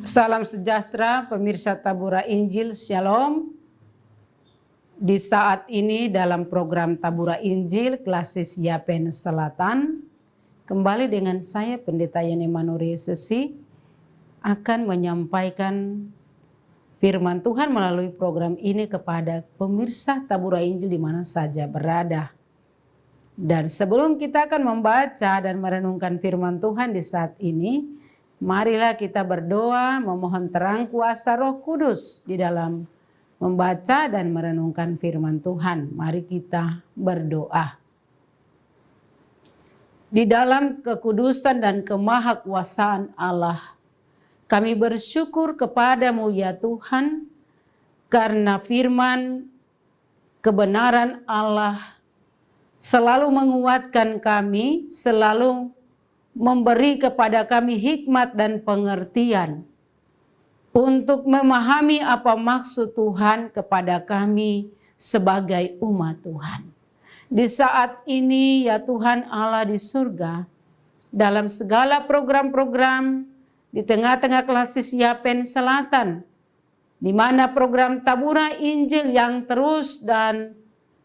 Salam sejahtera pemirsa Tabura Injil, Shalom. Di saat ini dalam program Tabura Injil Klasis Yapen Selatan, kembali dengan saya Pendeta Yani Manuri Sesi akan menyampaikan firman Tuhan melalui program ini kepada pemirsa Tabura Injil di mana saja berada. Dan sebelum kita akan membaca dan merenungkan firman Tuhan di saat ini, marilah kita berdoa memohon terang kuasa Roh Kudus di dalam membaca dan merenungkan firman Tuhan. Mari kita berdoa. Di dalam kekudusan dan kemahakuasaan Allah, kami bersyukur kepadamu ya Tuhan, karena firman kebenaran Allah selalu menguatkan kami, selalu memberi kepada kami hikmat dan pengertian untuk memahami apa maksud Tuhan kepada kami sebagai umat Tuhan. Di saat ini ya Tuhan Allah di surga, dalam segala program-program di tengah-tengah Klasis Yapen Selatan, di mana program Tabura Injil yang terus dan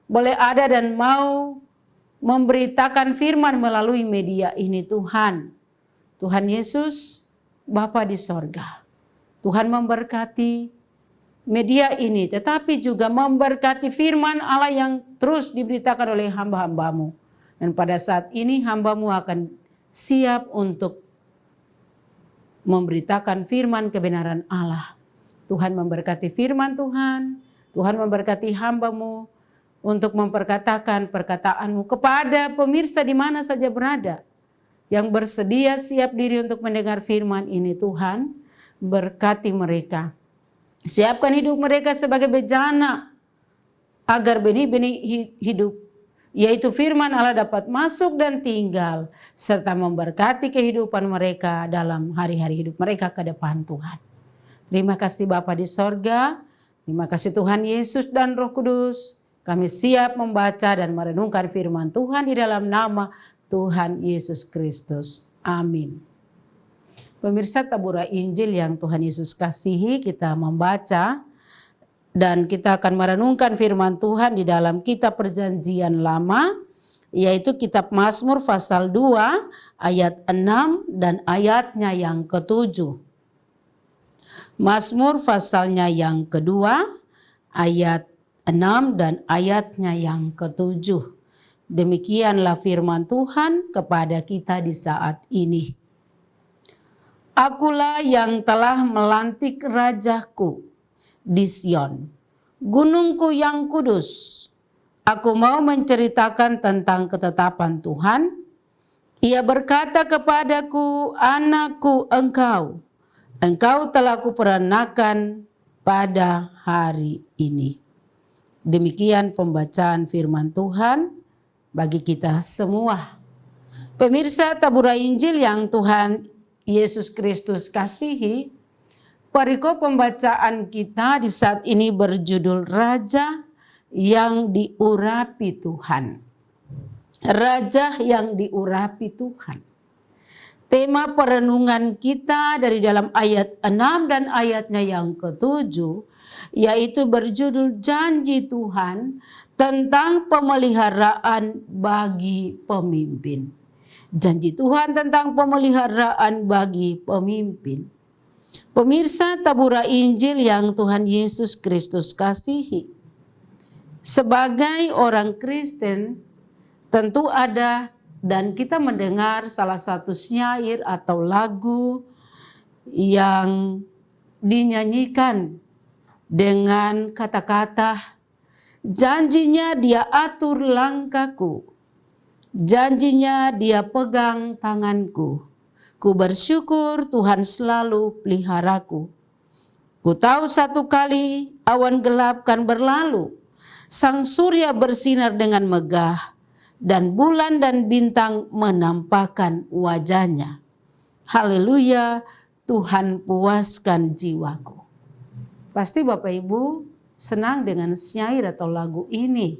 boleh ada dan mau memberitakan firman melalui media ini Tuhan. Tuhan Yesus, Bapa di sorga, Tuhan memberkati media ini, tetapi juga memberkati firman Allah yang terus diberitakan oleh hamba-hambamu. Dan pada saat ini hambamu akan siap untuk memberitakan firman kebenaran Allah. Tuhan memberkati firman Tuhan, Tuhan memberkati hambamu untuk memperkatakan perkataanmu kepada pemirsa di mana saja berada, yang bersedia siap diri untuk mendengar firman ini. Tuhan, berkati mereka. Siapkan hidup mereka sebagai bejana, agar benih-benih hidup, yaitu firman Allah dapat masuk dan tinggal, serta memberkati kehidupan mereka dalam hari-hari hidup mereka ke depan Tuhan. Terima kasih Bapa di sorga, terima kasih Tuhan Yesus dan Roh Kudus. Kami siap membaca dan merenungkan firman Tuhan di dalam nama Tuhan Yesus Kristus. Amin. Pemirsa Tabura Injil yang Tuhan Yesus kasihi, kita membaca dan kita akan merenungkan firman Tuhan di dalam kitab Perjanjian Lama, yaitu kitab Mazmur pasal 2 ayat 6 dan ayatnya yang ke-7. Mazmur pasalnya yang kedua ayat 6 dan ayatnya yang ke-7. Demikianlah firman Tuhan kepada kita di saat ini. Akulah yang telah melantik rajaku di Sion, gunungku yang kudus. Aku mau menceritakan tentang ketetapan Tuhan. Ia berkata kepadaku, anakku engkau telah kuperanakan pada hari ini. Demikian pembacaan firman Tuhan bagi kita semua. Pemirsa Tabura Injil yang Tuhan Yesus Kristus kasihi, perikop pembacaan kita di saat ini berjudul Raja yang diurapi Tuhan. Raja yang diurapi Tuhan. Tema perenungan kita dari dalam ayat 6 dan ayatnya yang ke-7, yaitu berjudul janji Tuhan tentang pemeliharaan bagi pemimpin. Janji Tuhan tentang pemeliharaan bagi pemimpin. Pemirsa Tabura Injil yang Tuhan Yesus Kristus kasihi, sebagai orang Kristen tentu ada dan kita mendengar salah satu syair atau lagu yang dinyanyikan dengan kata-kata, janjinya dia atur langkahku, janjinya dia pegang tanganku. Ku bersyukur Tuhan selalu peliharaku. Ku tahu satu kali awan gelap kan berlalu, sang surya bersinar dengan megah, dan bulan dan bintang menampakkan wajahnya. Haleluya, Tuhan puaskan jiwaku. Pasti Bapak Ibu senang dengan syair atau lagu ini.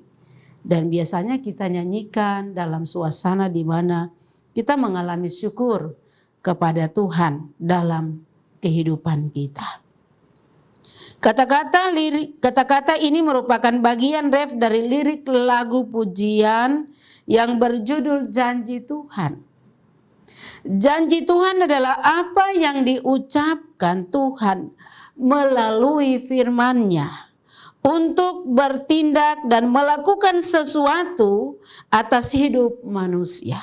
Dan biasanya kita nyanyikan dalam suasana di mana kita mengalami syukur kepada Tuhan dalam kehidupan kita. Kata-kata ini merupakan bagian ref dari lirik lagu pujian yang berjudul Janji Tuhan. Janji Tuhan adalah apa yang diucapkan Tuhan melalui firman-Nya untuk bertindak dan melakukan sesuatu atas hidup manusia.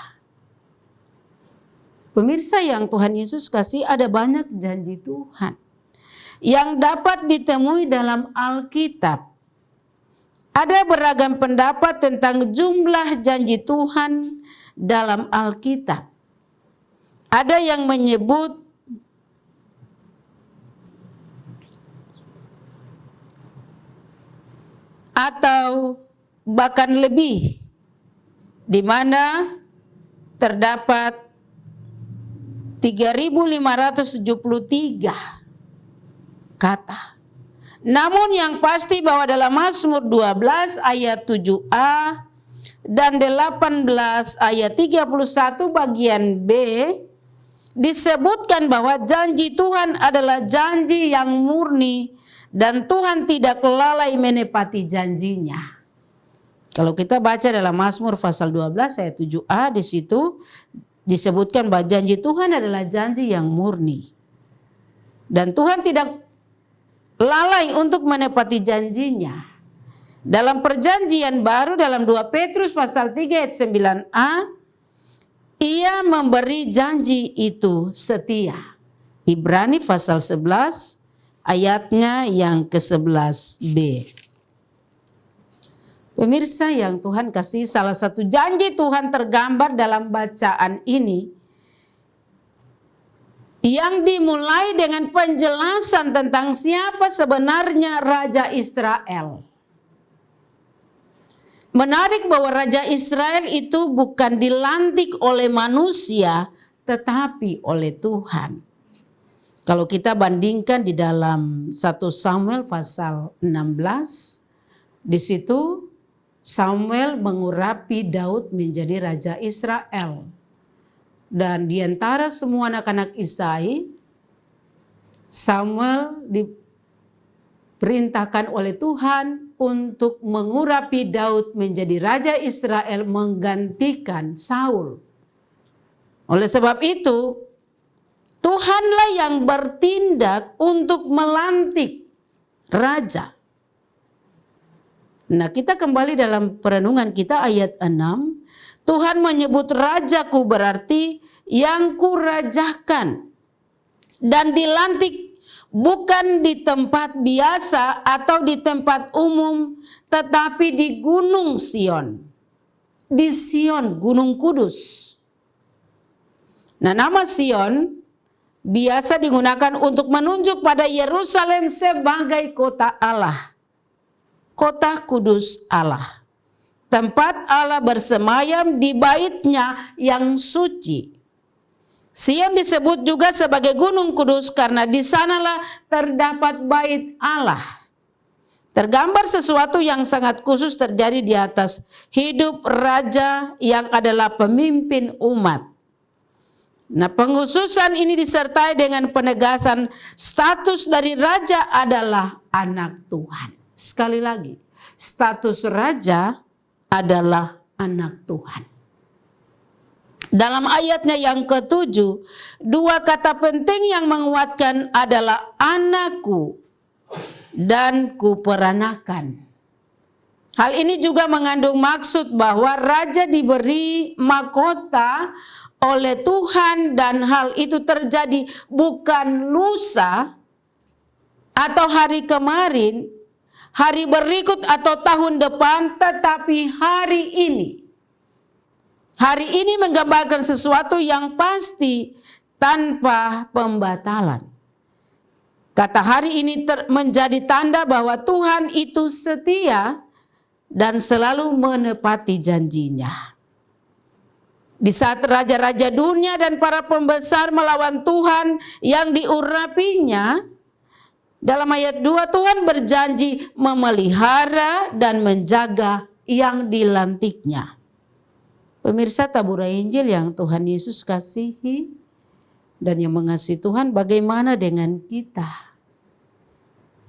Pemirsa yang Tuhan Yesus kasih, ada banyak janji Tuhan yang dapat ditemui dalam Alkitab. Ada beragam pendapat tentang jumlah janji Tuhan dalam Alkitab. Ada yang menyebut atau bahkan lebih, di mana terdapat 3.573 kata. Namun yang pasti bahwa dalam Mazmur 12 ayat 7a dan 18 ayat 31 bagian B disebutkan bahwa janji Tuhan adalah janji yang murni dan Tuhan tidak lalai menepati janjinya. Kalau kita baca dalam Mazmur pasal 12 ayat 7a, di situ disebutkan bahwa janji Tuhan adalah janji yang murni. Dan Tuhan tidak lalai untuk menepati janjinya. Dalam perjanjian baru dalam 2 Petrus pasal 3 ayat 9a, Ia memberi janji itu setia. Ibrani pasal 11 ayatnya yang ke-11b. Pemirsa yang Tuhan kasih, salah satu janji Tuhan tergambar dalam bacaan ini yang dimulai dengan penjelasan tentang siapa sebenarnya Raja Israel. Menarik bahwa Raja Israel itu bukan dilantik oleh manusia, tetapi oleh Tuhan. Kalau kita bandingkan di dalam 1 Samuel pasal 16, di situ Samuel mengurapi Daud menjadi Raja Israel. Dan di antara semua anak-anak Isai, Samuel diperintahkan oleh Tuhan untuk mengurapi Daud menjadi Raja Israel menggantikan Saul. Oleh sebab itu, Tuhanlah yang bertindak untuk melantik raja. Nah, kita kembali dalam perenungan kita ayat 6. Tuhan menyebut rajaku berarti yang kurajakan dan dilantik bukan di tempat biasa atau di tempat umum, tetapi di Gunung Sion. Di Sion, Gunung Kudus. Nah, nama Sion biasa digunakan untuk menunjuk pada Yerusalem sebagai kota Allah. Kota kudus Allah. Tempat Allah bersemayam di bait-Nya yang suci. Sion disebut juga sebagai Gunung Kudus karena di sanalah terdapat bait Allah. Tergambar sesuatu yang sangat khusus terjadi di atas hidup raja yang adalah pemimpin umat. Nah, penghususan ini disertai dengan penegasan status dari raja adalah anak Tuhan. Sekali lagi, status raja adalah anak Tuhan. Dalam ayatnya yang ke-7, dua kata penting yang menguatkan adalah anakku dan kuperanakan. Hal ini juga mengandung maksud bahwa raja diberi mahkota oleh Tuhan dan hal itu terjadi bukan lusa atau hari kemarin, hari berikut atau tahun depan, tetapi hari ini. Hari ini menggambarkan sesuatu yang pasti tanpa pembatalan. Kata hari ini menjadi tanda bahwa Tuhan itu setia dan selalu menepati janjinya. Di saat raja-raja dunia dan para pembesar melawan Tuhan yang diurapinya, dalam ayat 2 Tuhan berjanji memelihara dan menjaga yang dilantiknya. Pemirsa tabur Injil yang Tuhan Yesus kasihi, Dan yang mengasihi Tuhan, bagaimana dengan kita?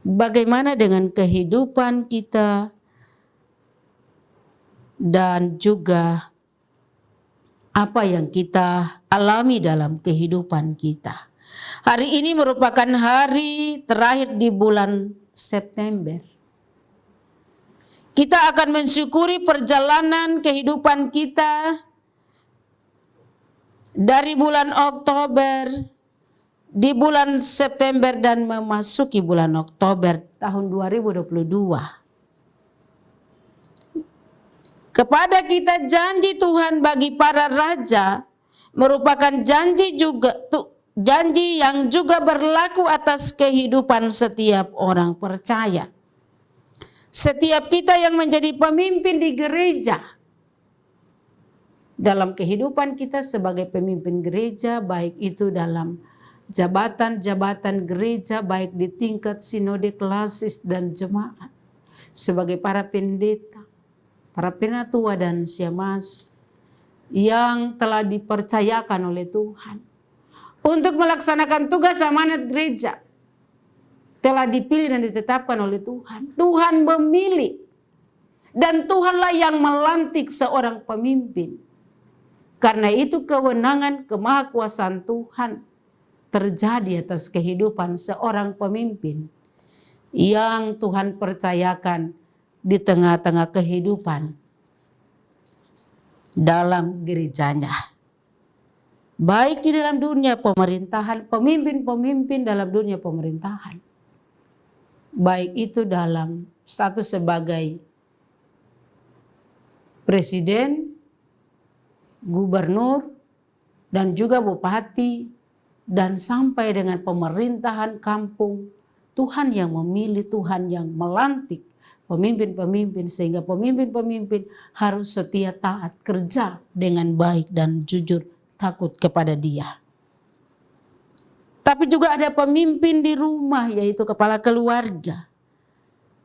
Bagaimana dengan kehidupan kita dan juga apa yang kita alami dalam kehidupan kita? Hari ini merupakan hari terakhir di bulan September. Kita akan mensyukuri perjalanan kehidupan kita dari bulan Oktober, di bulan September dan memasuki bulan Oktober tahun 2022. Kepada kita janji Tuhan bagi para raja merupakan janji yang juga berlaku atas kehidupan setiap orang percaya. Setiap kita yang menjadi pemimpin di gereja, dalam kehidupan kita sebagai pemimpin gereja, baik itu dalam jabatan-jabatan gereja, baik di tingkat sinode klasis dan jemaat, sebagai para pendeta, para penatua dan syemasi yang telah dipercayakan oleh Tuhan untuk melaksanakan tugas amanat gereja, telah dipilih dan ditetapkan oleh Tuhan. Tuhan memilih dan Tuhanlah yang melantik seorang pemimpin. Karena itu kewenangan kemahakuasaan Tuhan terjadi atas kehidupan seorang pemimpin yang Tuhan percayakan di tengah-tengah kehidupan dalam gerejanya. Baik di dalam dunia pemerintahan, pemimpin-pemimpin dalam dunia pemerintahan. Baik itu dalam status sebagai presiden, gubernur, dan juga bupati, dan sampai dengan pemerintahan kampung. Tuhan yang memilih, Tuhan yang melantik pemimpin-pemimpin, sehingga pemimpin-pemimpin harus setia, taat, kerja dengan baik dan jujur, takut kepada Dia. Tapi juga ada pemimpin di rumah, yaitu kepala keluarga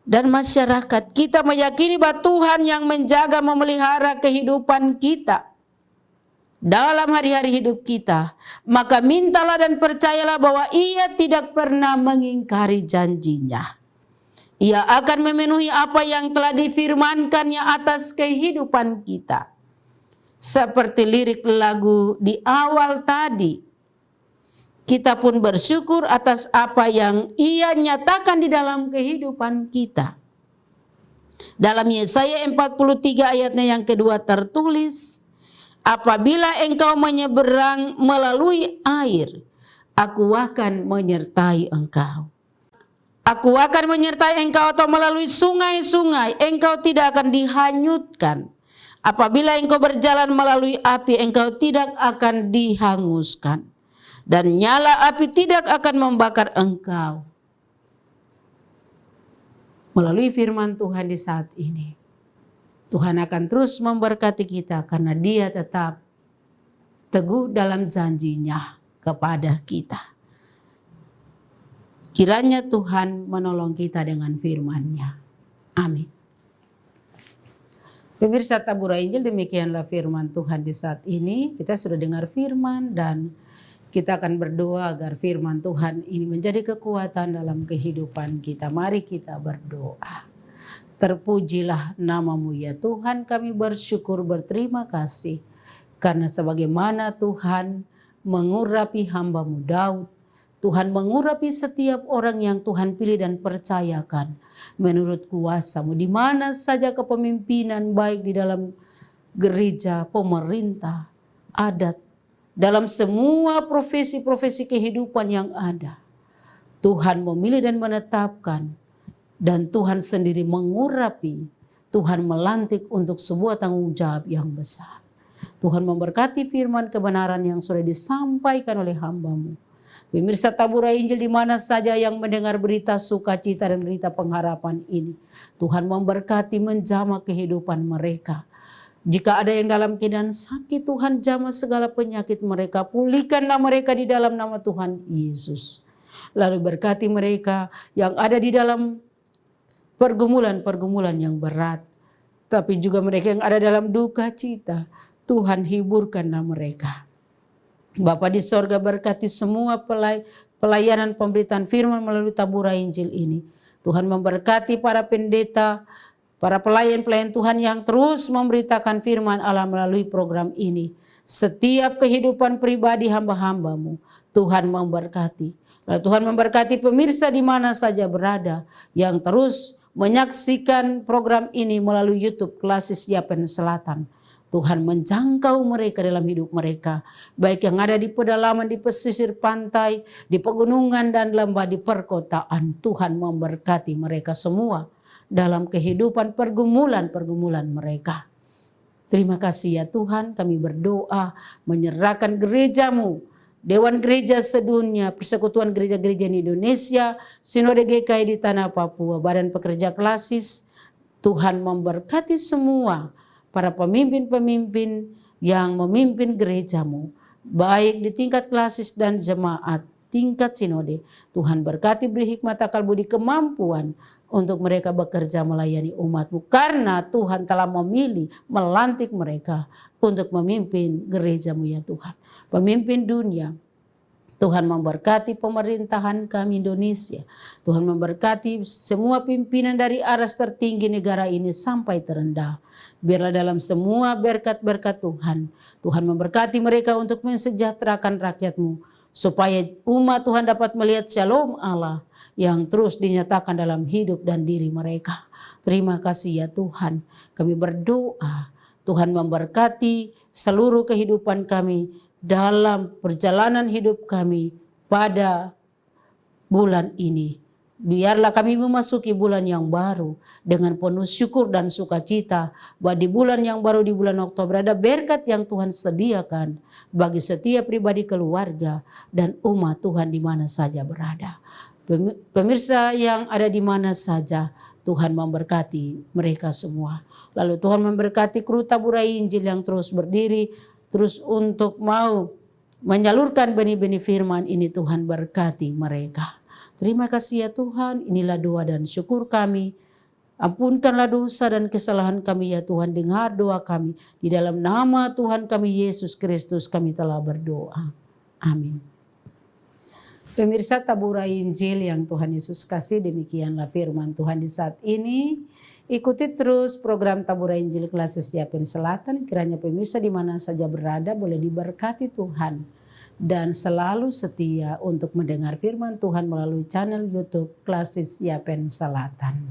dan masyarakat. Kita meyakini bahwa Tuhan yang menjaga, memelihara kehidupan kita dalam hari-hari hidup kita. Maka mintalah dan percayalah bahwa Ia tidak pernah mengingkari janjinya. Ia akan memenuhi apa yang telah difirmankannya atas kehidupan kita. Seperti lirik lagu di awal tadi, kita pun bersyukur atas apa yang Ia nyatakan di dalam kehidupan kita. Dalam Yesaya 43 ayatnya yang kedua tertulis, apabila engkau menyeberang melalui air, aku akan menyertai engkau. Aku akan menyertai engkau, atau melalui sungai-sungai, engkau tidak akan dihanyutkan. Apabila engkau berjalan melalui api, engkau tidak akan dihanguskan. Dan nyala api tidak akan membakar engkau. Melalui firman Tuhan di saat ini, Tuhan akan terus memberkati kita karena Dia tetap teguh dalam janjinya kepada kita. Kiranya Tuhan menolong kita dengan firman-Nya. Amin. Pemirsa Tabur Injil, demikianlah firman Tuhan di saat ini. Kita sudah dengar firman dan kita akan berdoa agar firman Tuhan ini menjadi kekuatan dalam kehidupan kita. Mari kita berdoa. Terpujilah nama-Mu ya Tuhan, kami bersyukur, berterima kasih. Karena sebagaimana Tuhan mengurapi hamba-Mu Daud, Tuhan mengurapi setiap orang yang Tuhan pilih dan percayakan menurut kuasa-Mu. Di mana saja kepemimpinan, baik di dalam gereja, pemerintah, adat, dalam semua profesi-profesi kehidupan yang ada, Tuhan memilih dan menetapkan, dan Tuhan sendiri mengurapi, Tuhan melantik untuk sebuah tanggung jawab yang besar. Tuhan memberkati firman kebenaran yang sudah disampaikan oleh hamba-Mu. Pemirsa Tabur Injil di mana saja yang mendengar berita sukacita dan berita pengharapan ini, Tuhan memberkati, menjamah kehidupan mereka. Jika ada yang dalam keadaan sakit, Tuhan jamah segala penyakit mereka. Pulihkanlah mereka di dalam nama Tuhan Yesus. Lalu berkati mereka yang ada di dalam pergumulan-pergumulan yang berat. Tapi juga mereka yang ada dalam duka cita, Tuhan hiburkanlah mereka. Bapa di sorga, berkati semua pelayanan pemberitaan firman melalui tabura Injil ini. Tuhan memberkati para pendeta, para pelayan-pelayan Tuhan yang terus memberitakan firman Allah melalui program ini. Setiap kehidupan pribadi hamba-hambamu, Tuhan memberkati. Lalu Tuhan memberkati pemirsa di mana saja berada, yang terus menyaksikan program ini melalui YouTube Klasis Yapen Selatan. Tuhan menjangkau mereka dalam hidup mereka, baik yang ada di pedalaman, di pesisir pantai, di pegunungan dan lembah, di perkotaan. Tuhan memberkati mereka semua dalam kehidupan pergumulan-pergumulan mereka. Terima kasih ya Tuhan, kami berdoa menyerahkan gerejamu, Dewan Gereja Sedunia, Persekutuan Gereja-Gereja di Indonesia, Sinode GKI di Tanah Papua, Badan Pekerja Klasis. Tuhan memberkati semua para pemimpin-pemimpin yang memimpin gerejamu, baik di tingkat klasis dan jemaat, tingkat sinode. Tuhan berkati, beri hikmat, akal budi, kemampuan untuk mereka bekerja melayani umat-Mu, karena Tuhan telah memilih, melantik mereka untuk memimpin gereja-Mu ya Tuhan. Pemimpin dunia, Tuhan memberkati pemerintahan kami Indonesia. Tuhan memberkati semua pimpinan dari aras tertinggi negara ini sampai terendah. Biarlah dalam semua berkat-berkat Tuhan, Tuhan memberkati mereka untuk mensejahterakan rakyat-Mu, supaya umat Tuhan dapat melihat shalom Allah yang terus dinyatakan dalam hidup dan diri mereka. Terima kasih ya Tuhan. Kami berdoa, Tuhan memberkati seluruh kehidupan kami dalam perjalanan hidup kami pada bulan ini. Biarlah kami memasuki bulan yang baru dengan penuh syukur dan sukacita, bahwa di bulan yang baru, di bulan Oktober, ada berkat yang Tuhan sediakan bagi setiap pribadi, keluarga, dan umat Tuhan di mana saja berada. Pemirsa yang ada di mana saja, Tuhan memberkati mereka semua. Lalu Tuhan memberkati kru tabura Injil yang terus berdiri, terus untuk mau menyalurkan benih-benih firman ini. Tuhan berkati mereka. Terima kasih ya Tuhan, inilah doa dan syukur kami. Ampunkanlah dosa dan kesalahan kami ya Tuhan, dengar doa kami. Di dalam nama Tuhan kami Yesus Kristus kami telah berdoa. Amin. Pemirsa tabura Injil yang Tuhan Yesus kasih, demikianlah firman Tuhan di saat ini. Ikuti terus program tabura Injil Klasis Yapen Selatan. Kiranya pemirsa di mana saja berada boleh diberkati Tuhan dan selalu setia untuk mendengar firman Tuhan melalui channel YouTube Klasis Yapen Selatan.